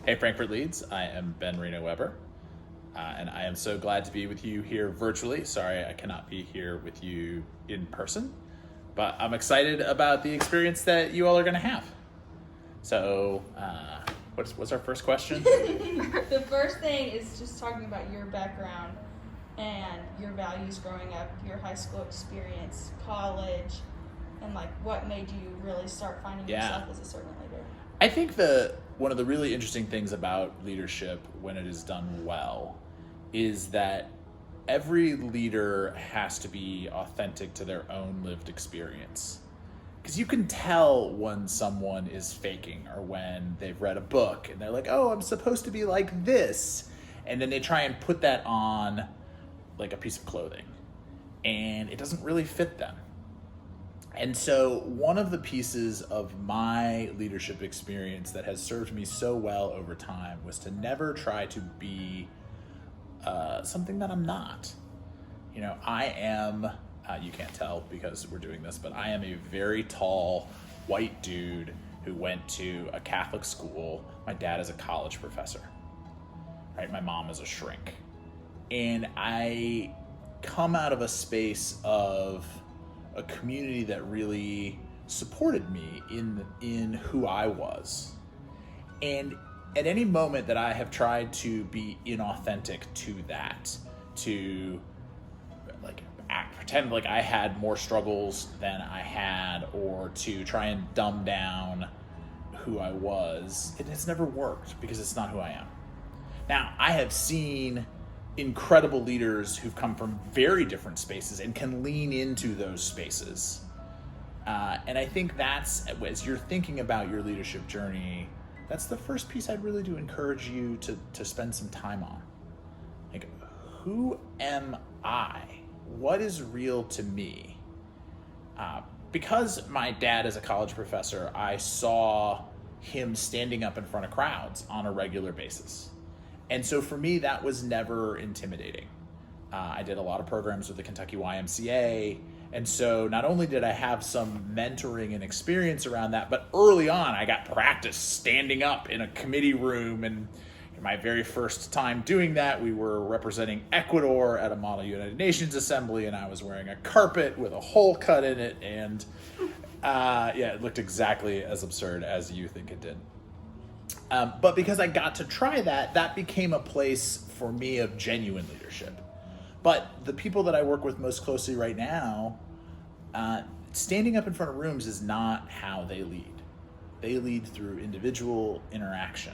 Hey, Frankfurt Leads. I am Ben Reno Weber, and I am so glad to be with you here virtually. Sorry, I cannot be here with you in person, but I'm excited about the experience that you all are going to have. So, what's our first question? The first thing is just talking about your background and your values growing up, your high school experience, college, and like what made you really start finding yourself as a servant leader. I think one of the really interesting things about leadership when it is done well is that every leader has to be authentic to their own lived experience. Because you can tell when someone is faking or when they've read a book and they're like, oh, I'm supposed to be like this. And then they try and put that on like a piece of clothing and it doesn't really fit them. And so one of the pieces of my leadership experience that has served me so well over time was to never try to be something that I'm not. You know, I am, you can't tell because we're doing this, but I am a very tall white dude who went to a Catholic school. My dad is a college professor, right? My mom is a shrink. And I come out of a space of a community that really supported me in who I was. And at any moment that I have tried to be inauthentic to that, to like pretend like I had more struggles than I had, or to try and dumb down who I was, it has never worked because it's not who I am. Now, I have seen incredible leaders who've come from very different spaces and can lean into those spaces. And I think that's, as you're thinking about your leadership journey, that's the first piece I'd really do encourage you to spend some time on. Like, who am I? What is real to me? Because my dad is a college professor, I saw him standing up in front of crowds on a regular basis. And so for me, that was never intimidating. I did a lot of programs with the Kentucky YMCA. And so not only did I have some mentoring and experience around that, but early on, I got practice standing up in a committee room. And in my very first time doing that, we were representing Ecuador at a Model United Nations Assembly, and I was wearing a carpet with a hole cut in it. And it looked exactly as absurd as you think it did. But because I got to try that became a place for me of genuine leadership. But the people that I work with most closely right now, standing up in front of rooms is not how they lead. They lead through individual interaction,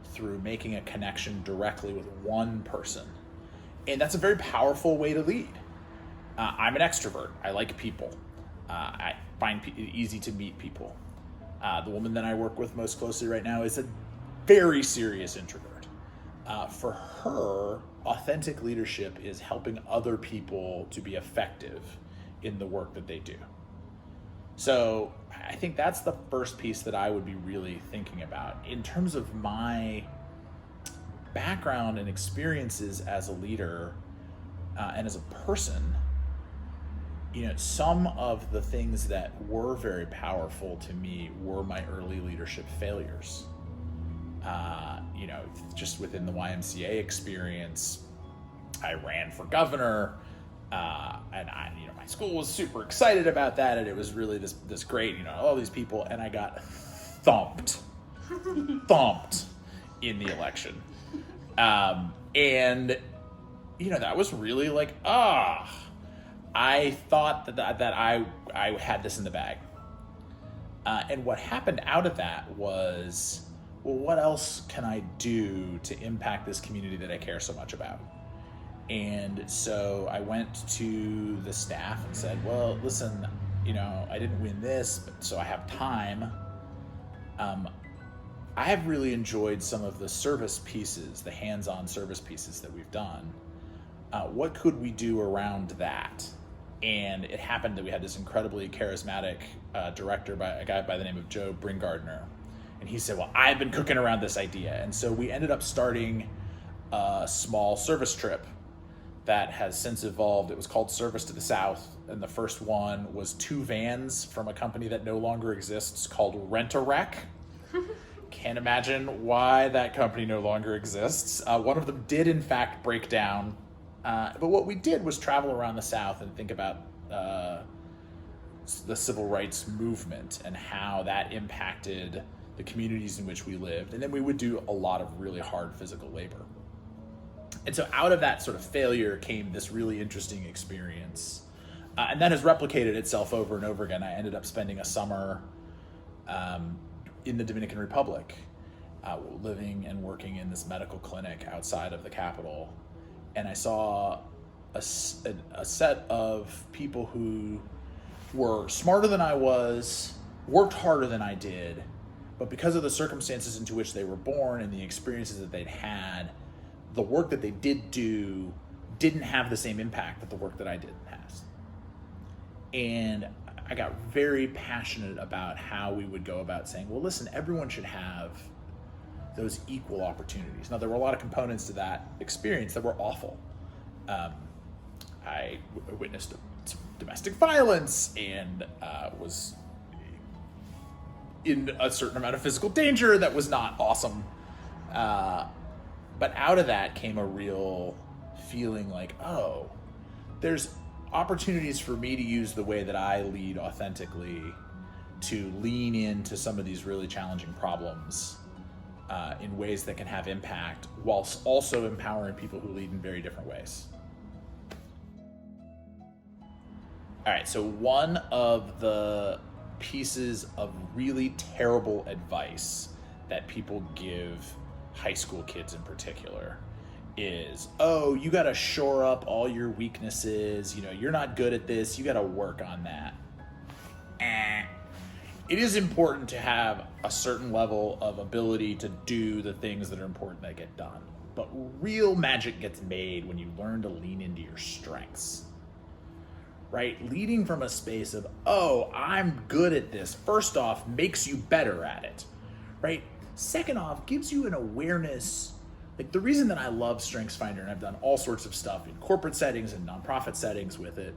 through making a connection directly with one person. And that's a very powerful way to lead. I'm an extrovert. I like people. I find it easy to meet people. The woman that I work with most closely right now is a very serious introvert. For her, authentic leadership is helping other people to be effective in the work that they do. So I think that's the first piece that I would be really thinking about. In terms of my background and experiences as a leader and as a person, you know, some of the things that were very powerful to me were my early leadership failures. Just within the YMCA experience, I ran for governor, and my school was super excited about that, and it was really this great, all these people, and I got thumped in the election, and that was really like I thought that I had this in the bag. And what happened out of that was, well, what else can I do to impact this community that I care so much about? And so I went to the staff and said, well, listen, I didn't win this, but so I have time. I have really enjoyed some of the service pieces, the hands-on service pieces that we've done. What could we do around that? And it happened that we had this incredibly charismatic director, a guy by the name of Joe Bringardner. And he said, well, I've been cooking around this idea. And so we ended up starting a small service trip that has since evolved. It was called Service to the South. And the first one was 2 vans from a company that no longer exists called Rent-A-Wreck. can't imagine why that company no longer exists. One of them did, in fact, break down. But what we did was travel around the South and think about the civil rights movement and how that impacted the communities in which we lived. And then we would do a lot of really hard physical labor. And so out of that sort of failure came this really interesting experience. And that has replicated itself over and over again. I ended up spending a summer in the Dominican Republic, living and working in this medical clinic outside of the capital. And I saw a set of people who were smarter than I was, worked harder than I did, but because of the circumstances into which they were born and the experiences that they'd had, the work that they did do didn't have the same impact that the work that I did has. And I got very passionate about how we would go about saying, well, listen, everyone should have those equal opportunities. Now, there were a lot of components to that experience that were awful. I witnessed some domestic violence and was in a certain amount of physical danger that was not awesome. But out of that came a real feeling like, oh, there's opportunities for me to use the way that I lead authentically to lean into some of these really challenging problems in ways that can have impact, whilst also empowering people who lead in very different ways. All right, so one of the pieces of really terrible advice that people give high school kids in particular is, oh, you got to shore up all your weaknesses. You know, you're not good at this. You got to work on that. It is important to have a certain level of ability to do the things that are important that get done. But real magic gets made when you learn to lean into your strengths, right? Leading from a space of, oh, I'm good at this, first off, makes you better at it, right? Second off, gives you an awareness. Like, the reason that I love StrengthsFinder, and I've done all sorts of stuff in corporate settings and nonprofit settings with it,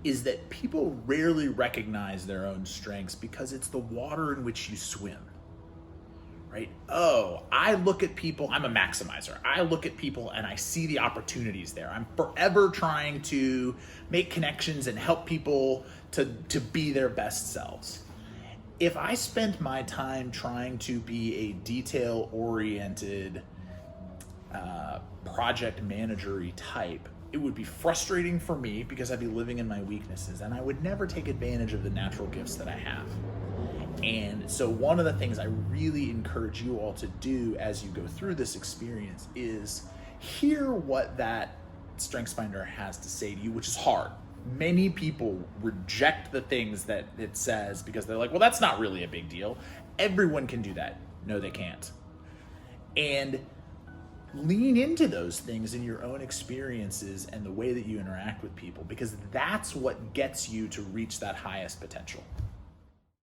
is that people rarely recognize their own strengths because it's the water in which you swim, right? Oh, I look at people, I'm a maximizer. I look at people and I see the opportunities there. I'm forever trying to make connections and help people to be their best selves. If I spent my time trying to be a detail-oriented project manager-y type, it would be frustrating for me because I'd be living in my weaknesses and I would never take advantage of the natural gifts that I have. And so one of the things I really encourage you all to do as you go through this experience is hear what that StrengthsFinder has to say to you, which is hard. Many people reject the things that it says because they're like, well, that's not really a big deal. Everyone can do that. No, they can't. And lean into those things in your own experiences and the way that you interact with people, because that's what gets you to reach that highest potential.